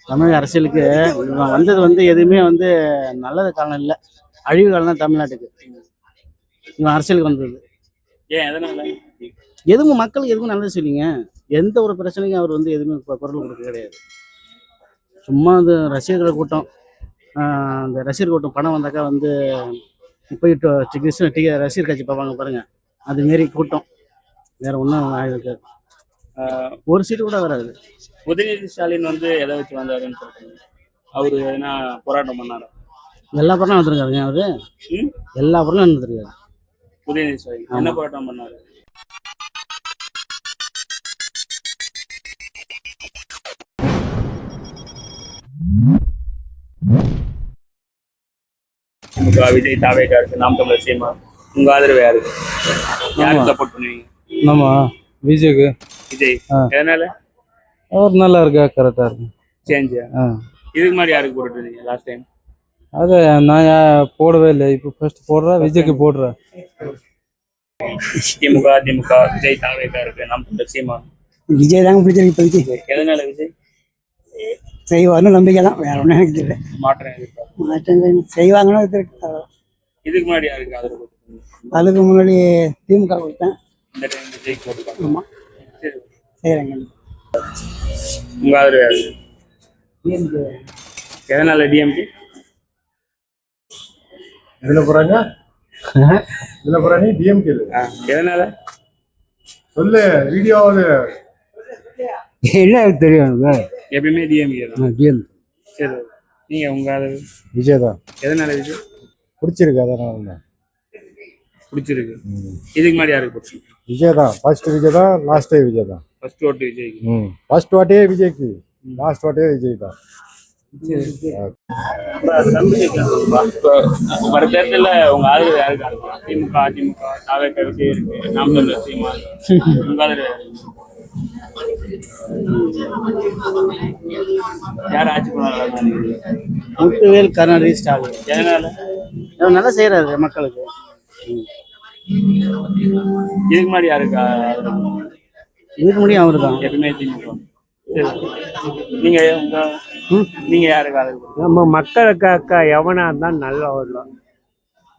தமிழக அரசியலுக்கு இவன் வந்தது எதுவுமே நல்லது காலம் இல்லை, அழிவு காலம் தான் தமிழ்நாட்டுக்கு. இவன் அரசியலுக்கு வந்தது ஏன் எதனால? எதுவும் மக்களுக்கு எதுவும் நல்லது சொல்லிங்க. எந்த ஒரு பிரச்சனைக்கும் அவர் எதுவுமே குரல் கொடுக்க கிடையாது. சும்மா ரசிகர்கள் கூட்டம், அந்த ரசிகர் கூட்டம் படம் வந்தாக்கா போயிட்டு ரசிகர் கட்சி பார்ப்பாங்க பாருங்க, அதுமாரி கூட்டம். வேற ஒன்றும் இருக்காது. ஒரு சீட்டு கூட வராது. உதயநிதி ஸ்டாலின் எதை வச்சு வந்தாருன்னு சொல்றீங்க? அவரு எதனா போராட்டம் பண்ணாரு? எல்லா படம் வந்துருக்காருங்க. அவரு எல்லா படம் நடந்துருக்காரு. உதயநிதி ஸ்டாலின் என்ன போராட்டம் பண்ணாரு? விஜய் தாவேகா இருக்கு, நாம் தமிழர் சீமா, உங்க ஆதரவு யாருக்கு? யாருக்கு சப்போர்ட் பண்ணுவீங்க? நம்ம விஜய்க்கு. விஜய் எதனால? அவர் நல்லா இருக்கா, கரெக்டா இருக்கு. சேஞ்ச். இதுக்கு முன்னாடி யாருக்கு போட்டுருந்தீங்க லாஸ்ட் டைம்? அது நான் போடவே இல்லை, இப்போ ஃபர்ஸ்ட் போடுறேன், விஜய்க்கு போடுறேன். திமுக அதிமுக விஜய் தாவேகா இருக்கு, நாம் தமிழர் சீமா. விஜய் தாங்க பிடிச்சிருக்கு. எதனால விஜய் செய்வார்னு நம்பிக்கை தான், வேற ஒன்றும் எனக்கு தெரியல. மாற்றம் செய்வாங்கன்னு. இதுக்கு முன்னாடி யாருக்கு ஆதரவு? அதுக்கு முன்னாடி திமுக கொடுத்தேன். இந்த டைம் விஜய் போட்டுருக்காங்க. ஆமா, செய்யறாங்க. உங்க ஆதரவு யாருக்கு? எதனால டிஎம்கே? இதுல போறாங்க டிஎம்கே. எதனால சொல்லு, வீடியோவது என்ன தெரியும். எப்பயுமே டிஎம்கே தான். டிஎம். சரி, நீங்க உங்க ஆதரவு? விஜய் தான். எதனால விஜய் பிடிச்சிருக்கு, அதனால பிடிச்சிருக்கு. இதுக்கு முன்னாடி யாருக்கு பிடிச்சிருக்கு? விஜய் தான். ஃபர்ஸ்ட் விஜய் தான், லாஸ்ட் விஜய் தான். ஃபர்ஸ்ட் ஓட்டு விஜய்க்கு. ஃபர்ஸ்ட் ஓட்டே விஜய்க்கு, லாஸ்ட் ஓட்டே விஜய் தான். வர தேர்தலில் உங்க ஆதரவு யாருக்கு இருக்கும்? திமுக அதிமுக தாவேகா விஜய் இருக்கு, நாம் தமிழர் சீமா. உங்க ஆதரவு யார் ஆட்சி பண்ணாங்க? முத்துவேல், கருணாநிதி, ஸ்டாலின். எதனால? நல்லா செய்யறாரு மக்களுக்கு. இதுக்கு முன்னாடி யாருக்கு ஆதரவு? இதுக்கு முடியும் அவரு தான். எப்பவுமே திமுக. நீங்க நீங்க யாருக்கு ஆதரவு? நம்ம மக்களை காக்க எவனா இருந்தால் நல்லா வரலாம்.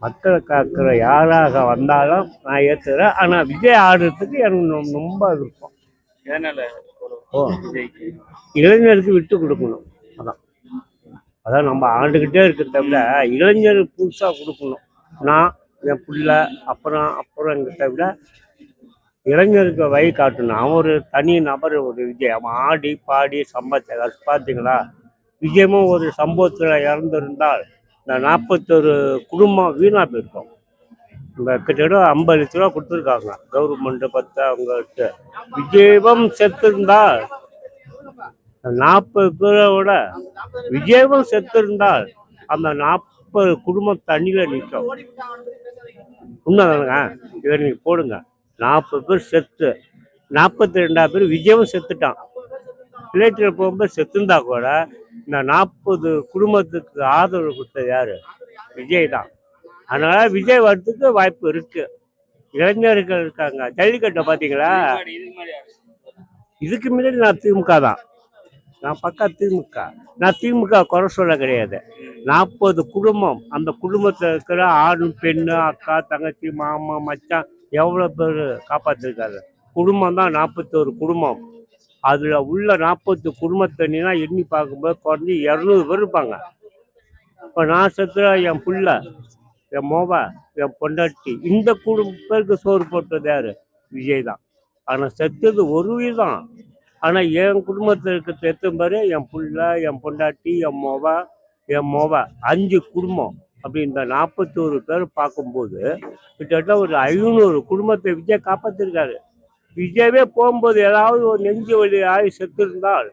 மக்களை காக்கிற யாராக வந்தாலும் நான் ஏற்றுறேன். ஆனால் விஜய் ஆடுறதுக்கு எனக்கு ரொம்ப விருப்பம். எதனால? விஜய்க்கு இளைஞருக்கு விட்டு கொடுக்கணும். அதான் நம்ம ஆண்டுகிட்டே இருக்கிறத விட இளைஞருக்கு புதுசாக கொடுக்கணும். நான் என் பிள்ளை அப்புறங்கிட்ட விட இளைஞருக்கு வழி காட்டணும். அவன் ஒரு தனி நபர். ஒரு விஜய் அவன் ஆடி பாடி சம்பாதிச்சாங்க. பார்த்தீங்களா, விஜயமும் ஒரு சம்பவத்தில் இறந்துருந்தால் இந்த 41 குடும்பம் வீணாக போயிருக்கோம். இந்த கிட்டத்தட்ட 50 லட்ச ரூபா கொடுத்துருக்காங்க கவர்மெண்ட்டு பத்து அவங்கள்ட்ட. விஜயமும் செத்துருந்தால் 40 பேரோட விஜயமும் செத்துருந்தால் அந்த 40 குடும்பம் தண்ணியில் நிற்கும். உண்மைதானுங்க? இதை நீங்கள் போடுங்க. 40 பேர் செத்து 42 பேர் விஜயமும் செத்துட்டான். பிளேட்டில் போகும்போது செத்துருந்தா கூட இந்த 40 குடும்பத்துக்கு ஆதரவு கொடுத்தது யாரு? விஜய் தான். அதனால விஜய் வரத்துக்கு வாய்ப்பு இருக்கு. இளைஞர்கள் இருக்காங்க. ஜல்லிக்கட்டை பார்த்தீங்களா? இதுக்கு முன்னாடி நான் திமுக தான். நான் பக்கா திமுக. நான் திமுக குறை சொல்ல கிடையாது. 40 குடும்பம், அந்த குடும்பத்தில் இருக்கிற ஆண் பெண்ணு அக்கா தங்கச்சி மாமா மச்சான் எவ்வளோ பேர் காப்பாற்றிருக்காரு. குடும்பம் தான் 41 குடும்பம். அதில் உள்ள 40 குடும்பத்தண்ணினா எண்ணி பார்க்கும்போது குறைஞ்சி 200 பேர் இருப்பாங்க. இப்போ நான் செத்துற என் பிள்ளை, என் மோவா, என் பொண்டாட்டி, இந்த பேருக்கு சோறு போட்டது யார்? விஜய் தான். ஆனால் செத்தது ஒரு வீதம். ஆனால் என் குடும்பத்தில் இருக்கிற எத்தனை பேர்? என் பிள்ளை, என் பொண்டாட்டி, என் மோவா 5 குடும்பம். அப்படி இந்த 41 பேர் பார்க்கும்போது கிட்டத்தட்ட ஒரு 500 குடும்பத்தை விஜய் காப்பாற்றிருக்காரு. விஜயவே போகும்போது ஏதாவது ஒரு நெஞ்சு வலி ஆகி செத்து இருந்தால்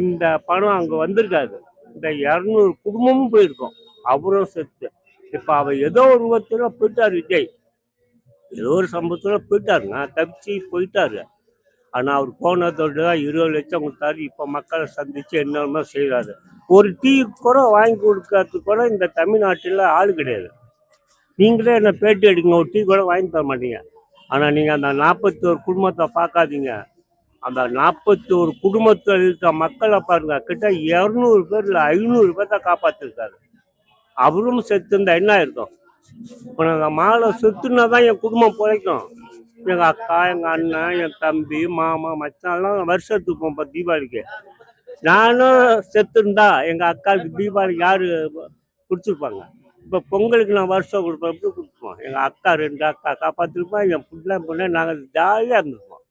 இந்த பணம் அங்கே வந்திருக்காது. இந்த 200 குடும்பமும் போயிருக்கோம். அவரும் செத்து. இப்போ அவர் ஏதோ ஒரு விதத்துல போயிட்டார். விஜய் ஏதோ ஒரு சம்பவத்தில் போயிட்டாருங்க, தப்பிச்சு போயிட்டாரு. ஆனால் அவர் போனதோடு தான் 20 லட்சம் கொடுத்தாரு. இப்போ மக்களை சந்தித்து என்னென்னமோ செய்கிறாரு. ஒரு டீ கூட வாங்கி கொடுக்கறதுக்கு கூட இந்த தமிழ்நாட்டில் ஆள் கிடையாது. நீங்களே என்ன பேட்டி எடுங்க, ஒரு டீ கூட வாங்கி தர மாட்டீங்க. ஆனால் நீங்கள் அந்த 41 குடும்பத்தை பார்க்காதீங்க. அந்த 41 குடும்பத்தில் இருக்க மக்களை பாருங்க, கிட்ட 200 பேர் இல்லை 500 பேர்த்த காப்பாற்றிருக்காரு. அவரும் செத்து இருந்தா என்ன இருக்கும்? இப்போ நாங்கள் மாலை செத்துனா தான் என் குடும்பம் பிழைக்கும். எங்கள் அக்கா, எங்கள் அண்ணன், என் தம்பி, மாமா, மச்சான் எல்லாம் வருஷத்துக்கு போவோம் தீபாவளிக்கு. நானும் செத்துருந்தா எங்கள் அக்காவுக்கு தீபாவளிக்கு யார் கொடுத்துருப்பாங்க? இப்போ பொங்கலுக்கு நான் வருஷம் கொடுப்பேன், எப்படி கொடுப்போம்? எங்கள் அக்கா 2 அக்கா காப்பாற்றிருப்போம், என் பொண்ணை நாங்கள் ஜாலியாக இருந்திருப்போம்.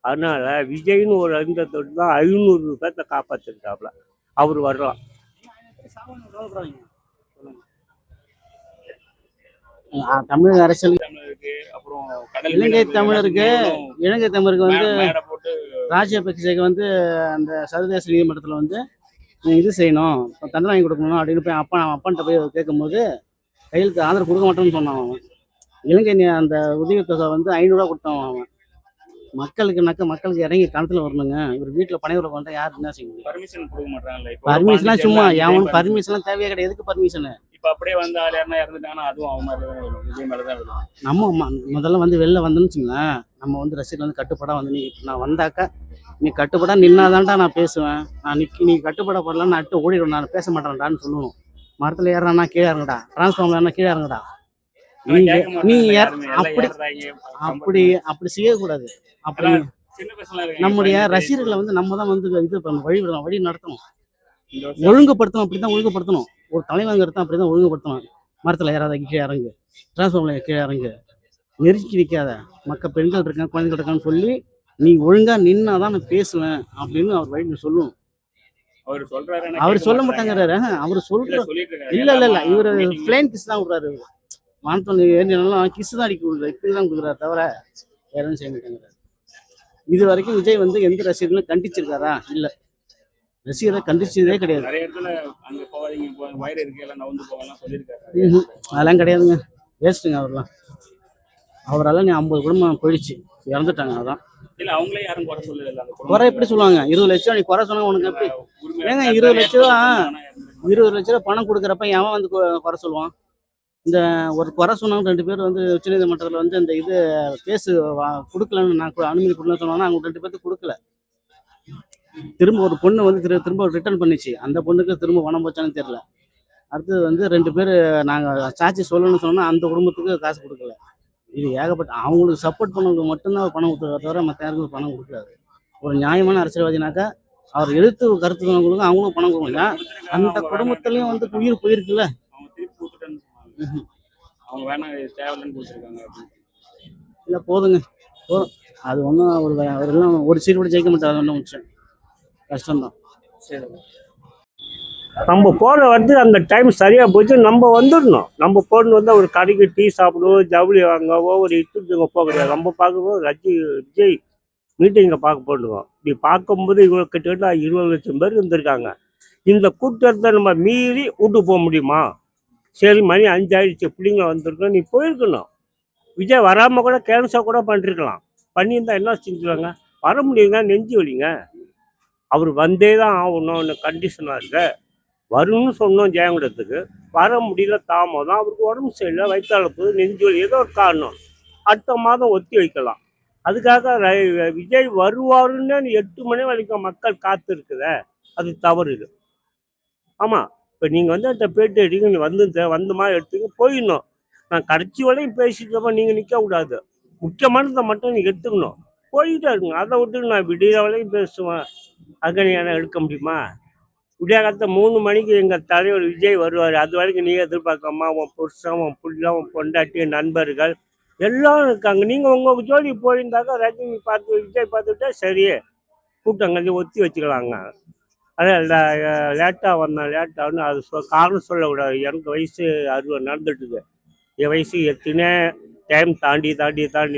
அதனால விஜய்னு ஒரு அறிந்த தொட்டு தான் 500 பேர்த்த காப்பாற்றிருக்காப்புல. அவர் வரலாம். தமிழக அரசியல் தமிழருக்கு அப்புறம் கடல் இலங்கை மீனவர்கள் தமிழருக்கு மீனவர்களும் இலங்கை தமிழருக்கு வந்து மேடை போட்டு ராஜபக்சேக்கு வந்து அந்த சர்வதேச நீதிமன்றத்தில் வந்து நீ இது செய்யணும், இப்போ தண்டனை வாங்கி கொடுக்கணும் அப்படின்னு போய் அப்பன்ட்ட போய் கேட்கும்போது கையெழுத்து ஆதரவு கொடுக்க மாட்டேன்னு சொன்னான் அவன். இலங்கை அந்த உதவித்தொகை வந்து 500 ரூபா கொடுத்தான் அவன். மக்களுக்கு இறங்கி கணத்துல வரணுங்க. இவர் வீட்டில் பனையூரில் கொண்டா யார் என்ன செய்ய முடியும்? பர்மிஷன் கொடுக்க மாட்டாங்கல்ல. இப்போ பர்மிஷன்லாம் சும்மா பாண்டிச்சேரியில எவனும் பர்மிஷன்லாம் தேவையே கிடையாது. எதுக்கு பர்மிஷனு? இப்போ அப்படியே வந்து ஆள் யாருன்னா இறந்துட்டாங்கன்னா அதுவும் அவன் மாதிரி தான் வரும். விஜய் மேலே தான் வரும். நம்ம முதல்ல வந்து வெளில வந்தோன்னு வச்சுங்களேன், நம்ம வந்து ரசிகர்கள் வந்து கட்டுப்பாடாக வந்து நான் வந்தாக்கா நீ கட்டுப்பாடாக நின்னாதான்டா நான் பேசுவேன். நீ கட்டுப்பாடப்படலாம் நான் அட்டு ஓடிடும், நான் பேச மாட்டேன்டான்னு சொல்லணும். மரத்தில் ஏறானா கீழே இறங்கடா, டிரான்ஸ்ஃபார்மர் ஏறினா கீழே இறங்கடா. ஆனா கேட்க நீ மாட்டாங்க யார் யாருமே. எல்லாம் அப்படி ஏறுறாங்க. அப்படி செய்யக்கூடாது. அப்படி சின்ன பசங்களா இருக்காங்க. நம்முடைய பதினெட்டு ரசிகர்களை வந்து நம்ம தான் வந்து இது பண்ணணும், வழி நடத்தணும், இந்த வருஷம் ஒழுங்குபடுத்தணும். அப்படிதான் ஒழுங்குபடுத்தணும். ஒரு தலைவங்கிறது அப்படிதான் ஒழுங்குபடுத்தணும். மரத்தில் ஏறாத கீழே இறங்கு, டிரான்ஸ்ஃபார்மர்ல கீழே இறங்கு, நெருக்கி வைக்காத, பெண்கள் இருக்காங்க குழந்தைகள் இருக்கான்னு சொல்லி நீ ஒழுங்கா நின்னாதான் நான் பேசுவேன் அப்படின்னு அவர் வழி சொல்லணும். அவர் சொல்றாரு. அவர் சொல்ல மாட்டாங்கிறாரு. அவர் சொல்ற இல்ல இவரு பிளேன் கிஸ் தான் விடுறாரு. வானத்தோட ஏறினாலும் கிஸ் தான் அடிக்க விடுறாரு, இப்படிதான் கொடுக்குறாரு தவிர வேற எதுவும் செய்ய மாட்டேங்கிறாரு. இது வரைக்கும் விஜய் வந்து எந்த ரசிகர்களும் கண்டிச்சிருக்காரா? இல்ல, ரசிகரை கண்டிச்சதே கிடையாது. நிறைய இடத்துல அங்க போகாதீங்க, வயிறு இருக்கு எல்லாம் நவுந்து போகலாம் சொல்லியிருக்காரு. அதெல்லாம் கிடையாதுங்க, வேஸ்ட்டுங்க அவரெல்லாம். அவரால் நீ 50 குடும்பம் போயிடுச்சு, இறந்துட்டாங்க. அதான் இல்ல அவங்களே யாரும் குறை சொல்லல. அந்த குறை எப்படி சொல்லுவாங்க? 20 லட்சம் நீ குறை சொன்னா உனக்கு எப்படி? ஏங்க 20 லட்ச ரூபா பணம் கொடுக்குறப்ப எவன் வந்து குறை சொல்லுவான்? இந்த ஒரு குறை சொன்னவங்க 2 பேர் வந்து உச்சநீதிமன்றத்தில் வந்து இந்த இது கேஸு கொடுக்கலன்னு நான் அனுமதி கொடுக்கலன்னு சொன்னாங்கன்னா அவங்க 2 பேருக்கு கொடுக்கல. திரும்ப ஒரு பொண்ணு வந்து திரும்ப ரிட்டர்ன் பண்ணிச்சு. அந்த பொண்ணுக்கு திரும்ப பணம் போச்சான்னு தெரியல. அடுத்தது வந்து 2 பேர் நாங்கள் சாட்சி சொல்லணும்னு சொன்னோம்னா அந்த குடும்பத்துக்கு காசு கொடுக்கல. இது ஏகப்பட்ட அவங்களுக்கு சப்போர்ட் பண்ணவங்க மட்டும்தான் பணம் கொடுத்துருக்க தவிர மற்ற யாருக்கும் பணம் கொடுக்காது. ஒரு நியாயமான அரசியல்வாதினாக்கா அவர் எழுத்து கருத்து சொன்னவங்களுக்கும் அவங்களும் பணம் கொடுக்கணும். அந்த குடும்பத்துலேயும் வந்து உயிர் போயிருக்குல்ல. அவங்க திருப்பி கொடுத்துட்டேன்னு சொன்னாங்க. அவங்க வேணா தேவையில்லைன்னு கொடுத்துருக்காங்க அப்படின்னு. இல்லை போதுங்க, போதும். அது ஒன்றும் அவரெல்லாம் ஒரு சீட் கூட ஜெயிக்க மாட்டார். அது ஒன்றும் மிச்சம் கஷ்டம்தான். சரி, நம்ம போகிற வந்து அந்த டைம் சரியாக போச்சு, நம்ம வந்துடணும். நம்ம போகணும் வந்து ஒரு கடைக்கு டீ சாப்பிடுவோம், ஜவுளி வாங்கவோ, ஒரு இட்டுங்க போக கிடையாது. நம்ம பார்க்கும்போது விஜய் மீட்டிங்கை பார்க்க போட்டுருக்கோம். இப்படி பார்க்கும்போது இவ்வளோ கிட்டத்தட்ட 20 லட்சம் பேர் இருந்திருக்காங்க. இந்த கூட்டத்தை நம்ம மீறி விட்டு போக முடியுமா? சரி, மணி 5 ஆயிடுச்சு, பிள்ளைங்க வந்திருக்கோம், நீ போயிருக்கணும். விஜய் வராமல் கூட கேன்சல் கூட பண்ணிருக்கலாம். பண்ணியிருந்தா என்ன செஞ்சுருவாங்க? வர முடியுங்க, நெஞ்சு வலிங்க. அவர் வந்தே தான் ஆகணும்னு கண்டிஷனாக இருக்க. வரும்னு சொன்னோம் ஜெயங்கடத்துக்கு, வர முடியல, தாமதம். அவருக்கு உடம்பு சரியில்லை, வயிற்றாளப்பு, நெஞ்சு வலி, ஏதோ ஒரு காரணம். அடுத்த மாதம் ஒத்தி வைக்கலாம். அதுக்காக விஜய் வருவாருன்னு 8 மணி வரைக்கும் மக்கள் காத்து இருக்குத, அது தவறு. இது ஆமாம். இப்போ நீங்கள் வந்து அந்த பேட்டி எடுங்க, நீ வந்துமா எடுத்துங்க போயிடணும். நான் கடைசி வரையும் பேசிட்டப்ப நீங்கள் நிற்கக்கூடாது. முக்கியமானதை மட்டும் நீங்கள் எடுத்துக்கணும், போயிட்டே இருக்குங்க. அதை விட்டு நான் விடிய வரையும் பேசுவேன், அங்கே நீ என்ன எடுக்க முடியுமா? விடிய காலத்தை 3 மணிக்கு எங்கள் தலைவர் விஜய் வருவார். அது வரைக்கும் நீங்கள் எதிர்பார்க்காம உன் புருஷன், உன் புள்ள, உன் பொண்டாட்டி, நண்பர்கள் எல்லாம் இருக்காங்க. நீங்கள் உங்கள் ஜோடி போயிருந்தாக்கா ரஜினி பார்த்து விஜய் பார்த்துட்டா சரியே, கூட்டங்கள் ஒத்தி வச்சுக்கலாங்க. அதான் லேட்டாக வந்தேன், லேட்டாகனு அது காரணம் சொல்லக்கூடாது. எனக்கு வயசு 60 நடந்துட்டுது. என் வயசு எத்தனை டைம் தாண்டி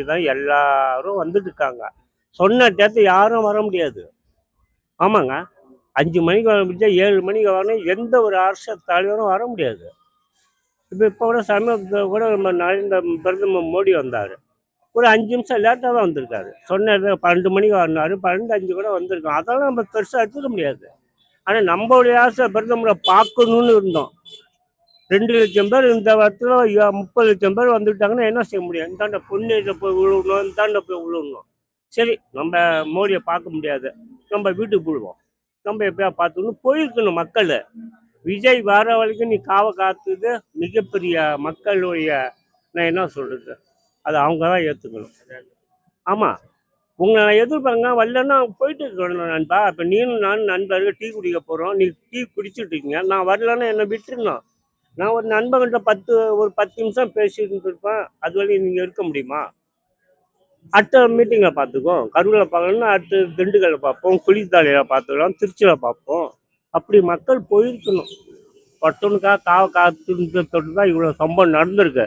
தான் எல்லாரும் வந்துட்டு இருக்காங்க. சொன்ன டேத்து யாரும் வர முடியாது. ஆமாங்க, 5 மணிக்கு வர முடிஞ்சா 7 மணிக்கு வரணும். எந்த ஒரு அரசியல் தலைவரும் வர முடியாது. இப்போ கூட சமீபத்தில் கூட நம்ம பிரதமர் மோடி வந்தார். ஒரு 5 நிமிஷம் லேட்டாக தான் வந்திருக்காரு. சொன்ன 12 மணிக்கு வரனாரு, 12:05 கூட வந்திருக்கோம். அதெல்லாம் நம்ம பெருசாக எடுத்துக்க முடியாது. ஆனால் நம்மளுடைய ஆசை பிரதமரை பார்க்கணுன்னு இருந்தோம். 2 லட்சம் பேர் இந்த இடத்துல 30 லட்சம் பேர் வந்துட்டாங்கன்னா என்ன செய்ய முடியும்? இந்தாண்ட பொண்ணு போய் விழுவணும், இந்தாண்ட போய் விழுவணும். சரி நம்ம மோடியை பார்க்க முடியாது, நம்ம வீட்டுக்கு போடுவோம், நம்ம எப்பயா பார்த்துக்கணும் போயிருக்கணும் மக்கள். விஜய் வர வரைக்கும் நீ காத்துது மிகப்பெரிய மக்களுடைய, நான் என்ன சொல்றது, அதை அவங்க தான் ஏற்றுக்கணும். ஆமாம், உங்களை நான் எதிர்பார்ங்க வரலன்னா போயிட்டு இருக்கணும் நண்பா. இப்போ நீனும் நானும் நண்பர்கள் டீ குடிக்க போகிறோம், நீ டீ குடிச்சிட்டு இருக்கீங்க, நான் வரலன்னா என்னை விட்டுருணும். நான் ஒரு நண்பர்கிட்ட ஒரு 10 நிமிஷம் பேசிட்டு இருப்பேன், அது வரையும் நீங்கள் இருக்க முடியுமா? அடுத்த மீட்டிங்கில் பார்த்துக்கோம். கரூரில் பார்க்கணும்னா அடுத்து திண்டுக்கல்ல பார்ப்போம், குளித்தாலையில் பார்த்துக்கலாம், திருச்சியில் பார்ப்போம். அப்படி மக்கள் போயிருக்கணும். பட்டவனுக்காக காத்துட்டு தான் இவ்வளோ சம்பவம் நடந்திருக்கு.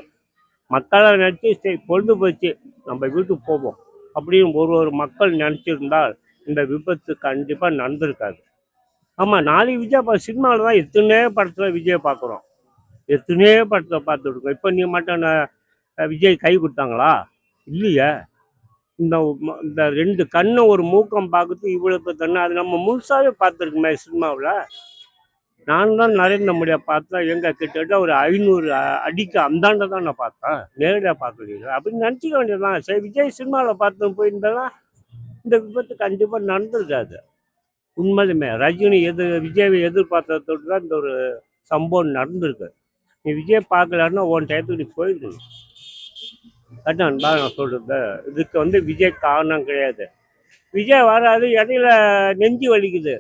மக்களை நினச்சி சரி பொழுது போச்சு நம்ம வீட்டுக்கு போவோம் அப்படின்னு ஒரு மக்கள் நினச்சிருந்தால் இந்த விபத்து கண்டிப்பாக நடந்திருக்காது. ஆமாம், நாளைக்கு விஜய் சினிமாவில் தான் எத்தனையோ படத்தில் விஜய் பார்க்குறோம், எத்தனையோ படத்தை பார்த்துருக்கோம். இப்போ நீ மட்டும் விஜய் கை கொடுத்தாங்களா? இல்லையே. இந்த இந்த 2 கண்ணு ஒரு மூக்கம் பார்க்குறது இவ்வளோ கண்ணு, அது நம்ம முழுசாகவே பார்த்துருக்குமே சினிமாவில். நான் தான் நரேந்திர மோடியை பார்த்தேன், கிட்டத்தட்ட ஒரு 500 அடிக்கு அந்தாண்ட தான் நான் பார்த்தேன், நேரடியாக பார்க்கல அப்படின்னு நினச்சிக்க வேண்டியதுதான். சரி, விஜய் சினிமாவில் பார்த்து போயிருந்தேன்னா இந்த விபத்து கண்டிப்பாக நடந்திருக்காது. உண்மையிலுமே ரஜினி விஜயை எதிர்பார்த்ததோடு தான் இந்த ஒரு சம்பவம் நடந்திருக்கு. நீ விஜய் பார்க்கலான்னா உன் டயத்துக்கு நீ போயிருக்கணும். அதான் நான் சொல்கிறது. இதுக்கு விஜய் காரணம் கிடையாது. விஜய் வராது, இடையில நெஞ்சு வலிக்குது,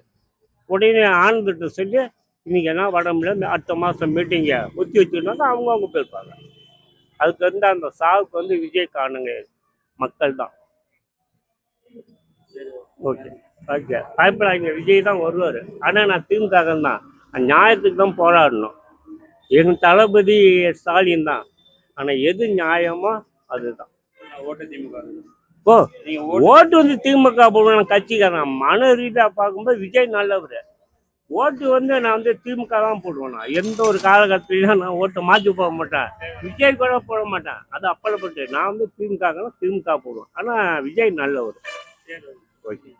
உடனே ஆனந்திட்ட சொல்லி இன்னைக்கு என்ன வர முடியல, அடுத்த மாதம் மீட்டிங்கை ஒத்தி வச்சுருந்தாங்க, அவங்க போயிருப்பாங்க. அதுக்கு அந்த சாவுக்கு விஜய் காரணம் கிடையாது, மக்கள் தான். ஓகே ஓகே, பயப்படாதீங்க, விஜய் தான் வருவார். ஆனால் நான் திமுக தான், நியாயத்துக்கு தான் போராடணும். எங்கள் தளபதி ஸ்டாலின் தான், ஆனால் எது நியாயமோ அதுதான். ஓட்டு திமுக. ஓ, ஓட்டு திமுக போடுவேன் கட்சிக்காரன். மன ரீதியாக பார்க்கும்போது விஜய் நல்லவர். ஓட்டு நான் திமுக தான் போடுவேன். நான் எந்த ஒரு காலகட்டத்திலையும் நான் ஓட்டை மாற்றி போட மாட்டேன், விஜய் கூட போட மாட்டேன். அது அப்பளப்பட்டு நான் திமுக போடுவேன். ஆனால் விஜய் நல்லவர். ஓகே.